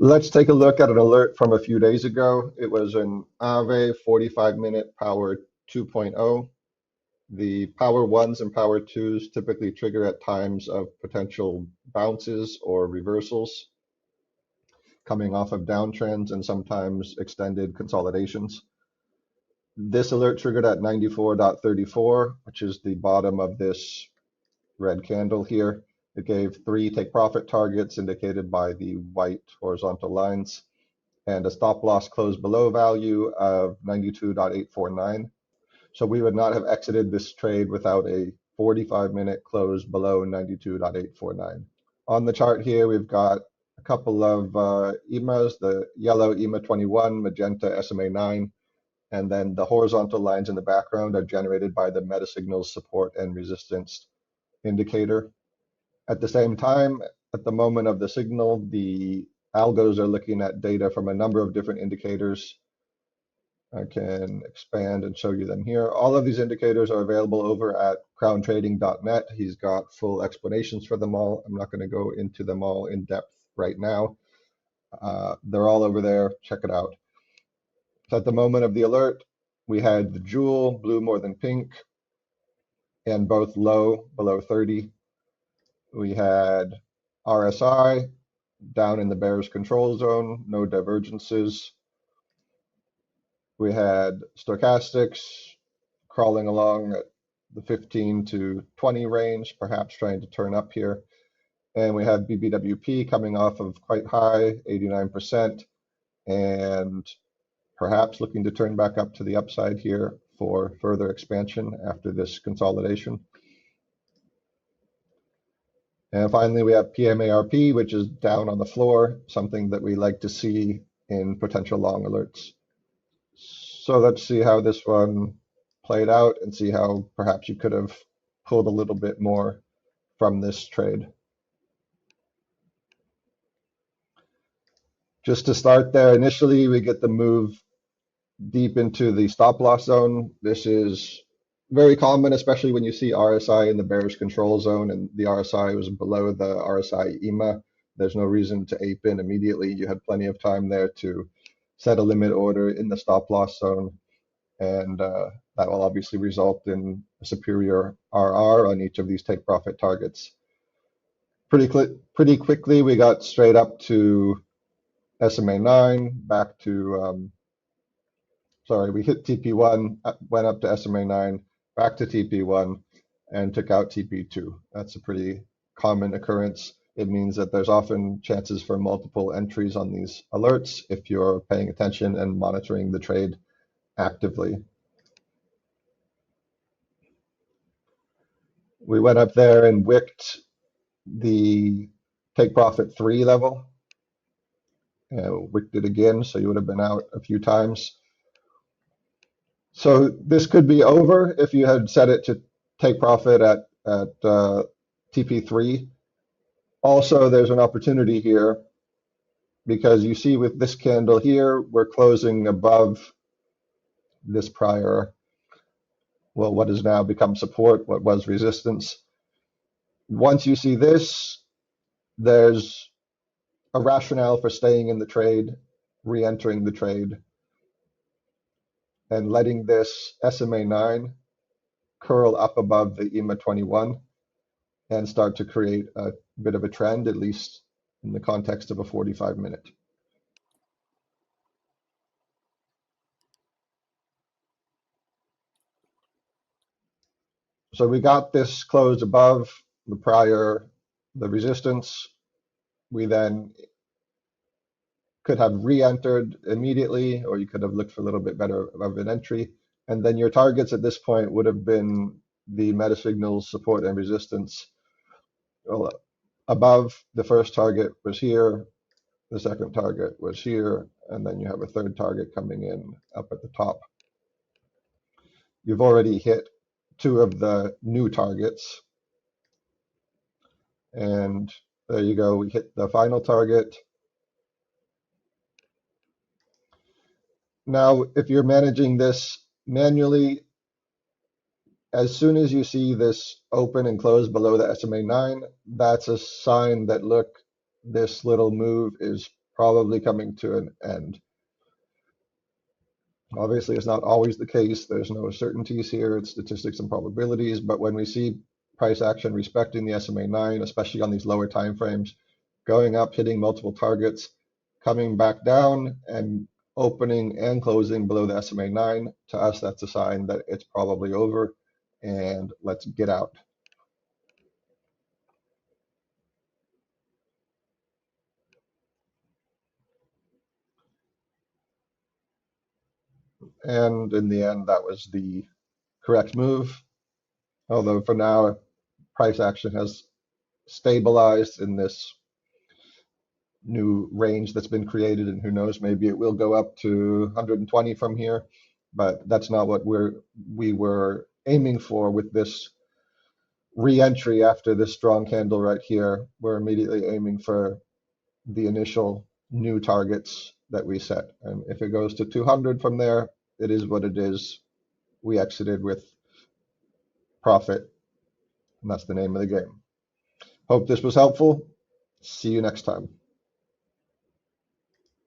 Let's take a look at an alert from a few days ago. It was an AAVE 45-minute power 2.0. The power ones and power twos typically trigger at times of potential bounces or reversals coming off of downtrends and sometimes extended consolidations. This alert triggered at 94.34, which is the bottom of this red candle here. It gave 3 take profit targets indicated by the white horizontal lines and a stop loss close below value of 92.849. So we would not have exited this trade without a 45-minute close below 92.849. On the chart here, we've got a couple of EMAs, the yellow EMA 21, magenta SMA 9, and then the horizontal lines in the background are generated by the MetaSignals support and resistance indicator. At the same time, at the moment of the signal, the algos are looking at data from a number of different indicators. I can expand and show you them here. All of these indicators are available over at crowntrading.net. He's got full explanations for them all. I'm not going to go into them all in depth right now. They're all over there. Check it out. So at the moment of the alert, we had the jewel, blue more than pink, and both low, below 30. We had RSI down in the bearish control zone, no divergences. We had stochastics crawling along at the 15 to 20 range, perhaps trying to turn up here. And we have BBWP coming off of quite high, 89%, and perhaps looking to turn back up to the upside here for further expansion after this consolidation. And finally, we have PMARP, which is down on the floor, something that we like to see in potential long alerts. So let's see how this one played out and see how perhaps you could have pulled a little bit more from this trade. Just to start there, initially we get the move deep into the stop loss zone. This is very common, especially when you see RSI in the bearish control zone and the RSI was below the RSI EMA. There's no reason to ape in immediately. You had plenty of time there to set a limit order in the stop loss zone, and that will obviously result in a superior RR on each of these take profit targets. Pretty quickly, we got straight up to SMA 9, back to, sorry, we hit TP1, went up to SMA 9, back to TP1, and took out TP2. That's a pretty common occurrence. It means that there's often chances for multiple entries on these alerts if you're paying attention and monitoring the trade actively. We went up there and wicked the take profit 3 level. Wicked it again, so you would have been out a few times. So this could be over if you had set it to take profit at TP3. Also, there's an opportunity here because you see with this candle here, we're closing above this prior, well, what has now become support, what was resistance. Once you see this, there's a rationale for staying in the trade, re-entering the trade, and letting this SMA 9 curl up above the EMA 21 and start to create a bit of a trend, at least in the context of a 45-minute. So we got this close above the resistance. We then could have re-entered immediately, or you could have looked for a little bit better of an entry. And then your targets at this point would have been the MetaSignals support and resistance. Well, above the first target was here, the second target was here, and then you have a third target coming in up at the top. You've already hit 2 of the new targets. And there you go, we hit the final target. Now, if you're managing this manually, as soon as you see this open and close below the SMA 9, that's a sign that, look, this little move is probably coming to an end. Obviously, it's not always the case. There's no certainties here. It's statistics and probabilities. But when we see price action respecting the SMA 9, especially on these lower time frames, going up, hitting multiple targets, coming back down, and opening and closing below the SMA 9, to us, that's a sign that it's probably over, and let's get out. And in the end, that was the correct move. Although for now, price action has stabilized in this new range that's been created, and who knows, maybe it will go up to 120 from here, but that's not what we were aiming for with this re-entry after this strong candle right here. We're immediately aiming for the initial new targets that we set, and if it goes to 200 from there, it is what it is. We exited with profit, and that's the name of the game. Hope this was helpful. See you next time.